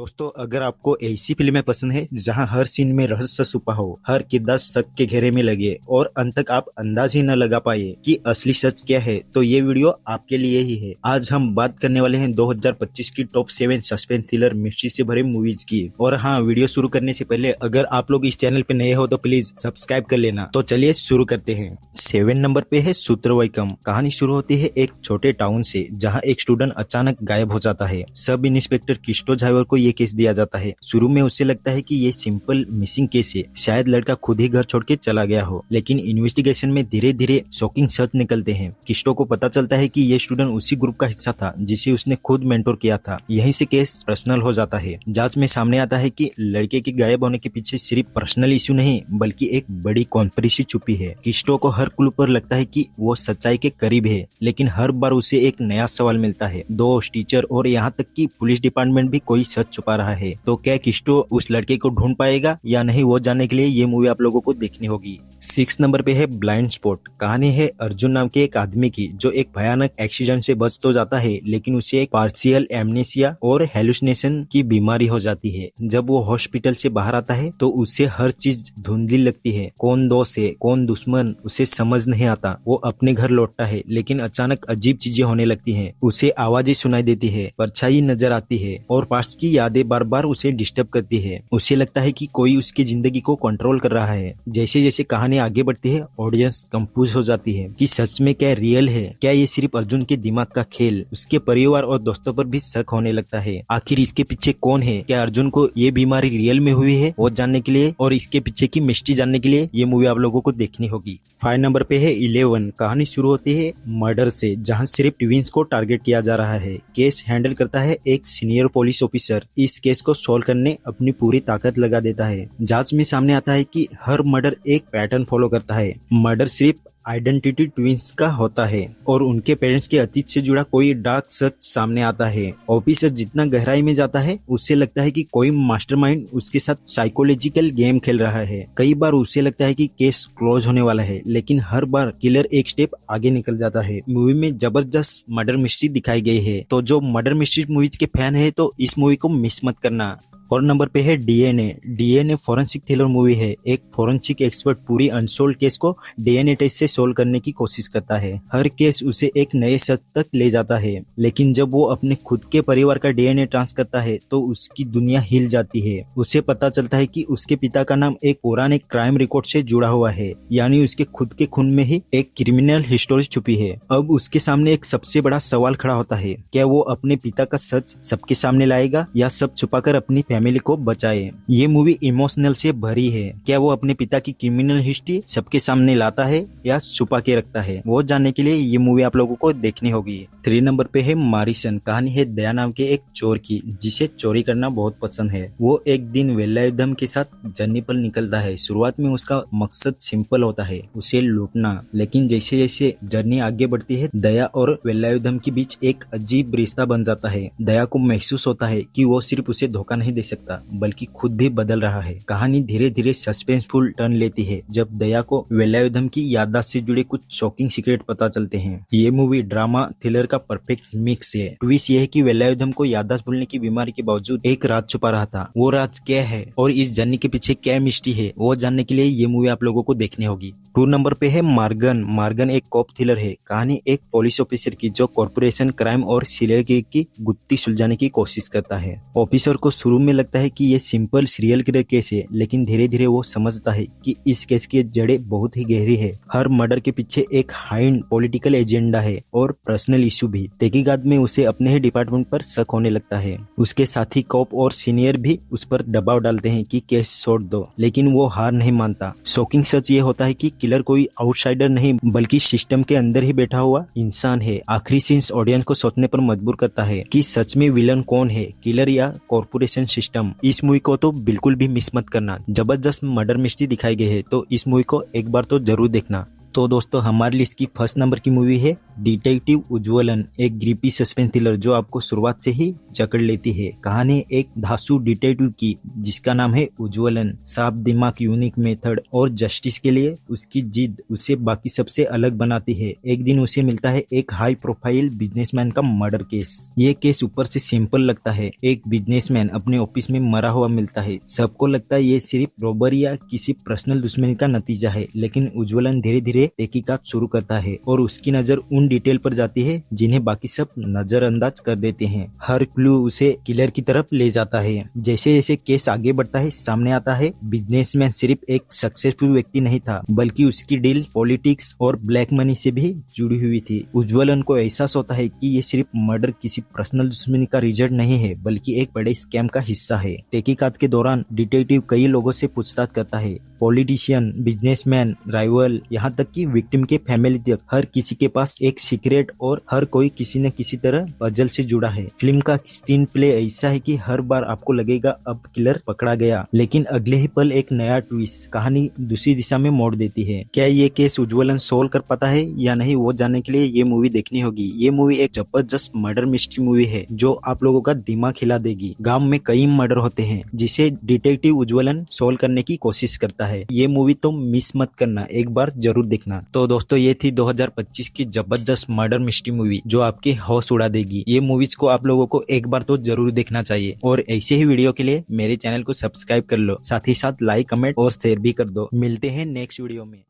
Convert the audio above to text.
दोस्तों, अगर आपको ऐसी फिल्में पसंद है जहां हर सीन में रहस्य छुपा हो, हर किरदार शक के घेरे में लगे और अंत तक आप अंदाज ही न लगा पाए कि असली सच क्या है, तो ये वीडियो आपके लिए ही है। आज हम बात करने वाले हैं 2025 की टॉप 7 सस्पेंस थ्रिलर मिस्ट्री से भरे मूवीज की। और हाँ, वीडियो शुरू करने से पहले अगर आप लोग इस चैनल पे नए हो तो प्लीज सब्सक्राइब कर लेना। तो चलिए शुरू करते हैं। 7 नंबर पे है सूत्रवैकम। कहानी शुरू होती है एक छोटे टाउन से जहाँ एक स्टूडेंट अचानक गायब हो जाता है। सब इंस्पेक्टर किस्टो झाइवर को ये केस दिया जाता है। शुरू में उसे लगता है कि ये सिंपल मिसिंग केस है, शायद लड़का खुद ही घर छोड़ के चला गया हो। लेकिन इन्वेस्टिगेशन में धीरे धीरे शॉकिंग सच निकलते हैं। किस्टो को पता चलता है कि ये स्टूडेंट उसी ग्रुप का हिस्सा था जिसे उसने खुद मेंटोर किया था। यहीं से केस पर्सनल हो जाता है। जांच में सामने आता है कि लड़के के गायब होने के पीछे सिर्फ पर्सनल इश्यू नहीं बल्कि एक बड़ी कॉन्स्पिरेसी छुपी है। किस्टो को हर क्लू पर लगता है कि वो सच्चाई के करीब है, लेकिन हर बार उसे एक नया सवाल मिलता है। दोस्त, टीचर और यहाँ तक कि पुलिस डिपार्टमेंट भी कोई सच छुपा रहा है। तो क्या किस्टो उस लड़के को ढूंढ पाएगा या नहीं, वो जानने के लिए ये मूवी आप लोगों को देखनी होगी। 6 नंबर पे है ब्लाइंड स्पॉट। कहानी है अर्जुन नाम के एक आदमी की जो एक भयानक एक्सीडेंट से बच तो जाता है, लेकिन उसे एक पार्शियल एमनेसिया और हेलुसिनेशन की बीमारी हो जाती है। जब वो हॉस्पिटल से बाहर आता है तो उसे हर चीज धुंधली लगती है। कौन दोस्त है, कौन दुश्मन, उसे समझ नहीं आता। वो अपने घर लौटता है, लेकिन अचानक अजीब चीजें होने लगती हैं। उसे आवाजें सुनाई देती है, परछाई नजर आती है और पास्ट की यादें बार बार उसे डिस्टर्ब करती है। उसे लगता है कि कोई उसकी जिंदगी को कंट्रोल कर रहा है। जैसे जैसे कहानी आगे बढ़ती है, ऑडियंस कंफ्यूज हो जाती है कि सच में क्या रियल है, क्या ये सिर्फ अर्जुन के दिमाग का खेल। उसके परिवार और दोस्तों पर भी शक होने लगता है। आखिर इसके पीछे कौन है, क्या अर्जुन को ये बीमारी रियल में हुई है, वो जानने के लिए और इसके पीछे की मिस्ट्री जानने के लिए ये मूवी आप लोगों को देखनी होगी। 5 नंबर पे है 11। कहानी शुरू होती है मर्डर से, जहां सिर्फ ट्विंस को टारगेट किया जा रहा है। केस हैंडल करता है एक सीनियर पुलिस ऑफिसर। इस केस को सॉल्व करने अपनी पूरी ताकत लगा देता है। जांच में सामने आता है कि हर मर्डर एक पैटर्न फॉलो करता है। मर्डर सिर्फ आइडेंटिटी ट्विंस का होता है और उनके पेरेंट्स के अतीत से जुड़ा कोई डार्क सच सामने आता है। ऑफिसर जितना गहराई में जाता है, उससे लगता है कि कोई मास्टरमाइंड उसके साथ साइकोलॉजिकल गेम खेल रहा है। कई बार उसे लगता है कि केस क्लोज होने वाला है, लेकिन हर बार किलर एक स्टेप आगे निकल जाता है। मूवी में जबरदस्त मर्डर मिस्ट्री दिखाई गई है, तो जो मर्डर मिस्ट्री मूवीज के फैन है तो इस मूवी को मिस मत करना। 4 नंबर पे है डीएनए फॉरेंसिक थ्रिलर मूवी है। एक फॉरेंसिक एक्सपर्ट पूरी अनसोल्व केस को डीएनए टेस्ट से सोल्व करने की कोशिश करता है। हर केस उसे एक नए सच तक ले जाता है, लेकिन जब वो अपने खुद के परिवार का डीएनए ट्रांस करता है तो उसकी दुनिया हिल जाती है। उसे पता चलता है कि उसके पिता का नाम एक पुराने क्राइम रिकॉर्ड से जुड़ा हुआ है, यानी उसके खुद के खून में ही एक क्रिमिनल हिस्टोरी छुपी है। अब उसके सामने एक सबसे बड़ा सवाल खड़ा होता है, क्या वो अपने पिता का सच सबके सामने लाएगा या सब छुपाकर अपनी फैमिली को बचाए। ये मूवी इमोशनल से भरी है। क्या वो अपने पिता की क्रिमिनल हिस्ट्री सबके सामने लाता है या छुपा के रखता है, वो जानने के लिए ये मूवी आप लोगों को देखनी होगी। 3 नंबर पे है मारिसन। कहानी है दया नाम के एक चोर की जिसे चोरी करना बहुत पसंद है। वो एक दिन वेलायुधम के साथ जर्नी पर निकलता है। शुरुआत में उसका मकसद सिंपल होता है, उसे लूटना। लेकिन जैसे जैसे जर्नी आगे बढ़ती है, दया और वेलायुधम के बीच एक अजीब रिश्ता बन जाता है। दया को महसूस होता है कि वो सिर्फ उसे धोखा नहीं दे सकता बल्कि खुद भी बदल रहा है। कहानी धीरे धीरे सस्पेंसफुल टर्न लेती है जब दया को वेलायुधम की याददाश्त से जुड़े कुछ शॉकिंग सीक्रेट पता चलते हैं। ये मूवी ड्रामा थ्रिलर का परफेक्ट मिक्स है। ट्विस्ट ये है कि वेलायुधम को याददाश्त भूलने की बीमारी के बावजूद एक राज छुपा रहा था। वो राज क्या है और इस जर्नी के पीछे क्या मिस्ट्री है, वो जानने के लिए ये मूवी आप लोगों को देखनी होगी। 2 नंबर पे है मार्गन एक कॉप थ्रिलर है। कहानी एक पुलिस ऑफिसर की जो कॉर्पोरेशन क्राइम और सीरियल किलर की गुत्थी सुलझाने की कोशिश करता है। ऑफिसर को शुरू में लगता है कि ये सिंपल सीरियल किलर केस है, लेकिन धीरे धीरे वो समझता है कि इस केस की जड़ें बहुत ही गहरी है। हर मर्डर के पीछे एक हाइड पॉलिटिकल एजेंडा है और पर्सनल इश्यू भी। तहकीकात में उसे अपने ही डिपार्टमेंट पर शक होने लगता है। उसके साथी कॉप और सीनियर भी उस पर दबाव डालते हैं कि केस छोड़ दो, लेकिन वो हार नहीं मानता। शॉकिंग सच ये होता है कि किलर कोई आउटसाइडर नहीं बल्कि सिस्टम के अंदर ही बैठा हुआ इंसान है। आखिरी सीन्स ऑडियंस को सोचने पर मजबूर करता है कि सच में विलन कौन है, किलर या कॉर्पोरेशन सिस्टम। इस मूवी को तो बिल्कुल भी मिस मत करना। जबरदस्त मर्डर मिस्ट्री दिखाई गई है, तो इस मूवी को एक बार तो जरूर देखना। तो दोस्तों हमारी लिस्ट की फर्स्ट नंबर की मूवी है डिटेक्टिव उज्ज्वलन, एक ग्रीपी सस्पेंस थ्रिलर जो आपको शुरुआत से ही जकड़ लेती है। कहानी एक धांसू डिटेक्टिव की जिसका नाम है उज्ज्वलन। साफ दिमाग, यूनिक मेथड और जस्टिस के लिए उसकी जिद उसे बाकी सबसे अलग बनाती है। एक दिन उसे मिलता है एक हाई प्रोफाइल बिजनेसमैन का मर्डर केस। ये केस ऊपर से सिंपल लगता है, एक बिजनेसमैन अपने ऑफिस में मरा हुआ मिलता है। सबको लगता है ये सिर्फ रॉबरी या किसी पर्सनल दुश्मनी का नतीजा है, लेकिन उज्ज्वलन धीरे धीरे तहकीकात शुरू करता है और उसकी नजर उन डिटेल पर जाती है जिन्हें बाकी सब नजरअंदाज कर देते हैं। हर क्लू उसे किलर की तरफ ले जाता है। जैसे जैसे केस आगे बढ़ता है सामने आता है बिजनेसमैन सिर्फ एक सक्सेसफुल व्यक्ति नहीं था, बल्कि उसकी डील पॉलिटिक्स और ब्लैक मनी से भी जुड़ी हुई थी। उज्ज्वलन को एहसास होता है कि ये सिर्फ मर्डर किसी पर्सनल दुश्मनी का रिजल्ट नहीं है, बल्कि एक बड़े स्कैम का हिस्सा है। तहकीकात के दौरान डिटेक्टिव कई लोगों से पूछताछ करता है, पॉलिटिशियन, बिजनेसमैन, राइवल, यहाँ तक कि विक्टिम के फैमिली तक। हर किसी के पास एक सीक्रेट और हर कोई किसी न किसी तरह पजल से जुड़ा है। फिल्म का स्क्रीन प्ले ऐसा है कि हर बार आपको लगेगा अब किलर पकड़ा गया, लेकिन अगले ही पल एक नया ट्विस्ट कहानी दूसरी दिशा में मोड़ देती है। क्या ये केस उज्ज्वलन सोल्व कर पाता है या नहीं, वो जानने के लिए ये मूवी देखनी होगी। ये मूवी एक जबरदस्त मर्डर मिस्ट्री मूवी है जो आप लोगों का दिमाग हिला देगी। गांव में कई मर्डर होते हैं जिसे डिटेक्टिव उज्ज्वलन सोल्व करने की कोशिश करता है। ये मूवी तो मिस मत करना, एक बार जरूर देखना। तो दोस्तों ये थी 2025 की जबरदस्त मर्डर मिस्ट्री मूवी जो आपके होश उड़ा देगी। ये मूवीज को आप लोगों को एक बार तो जरूर देखना चाहिए और ऐसे ही वीडियो के लिए मेरे चैनल को सब्सक्राइब कर लो, साथ ही साथ लाइक, कमेंट और शेयर भी कर दो। मिलते हैं नेक्स्ट वीडियो में।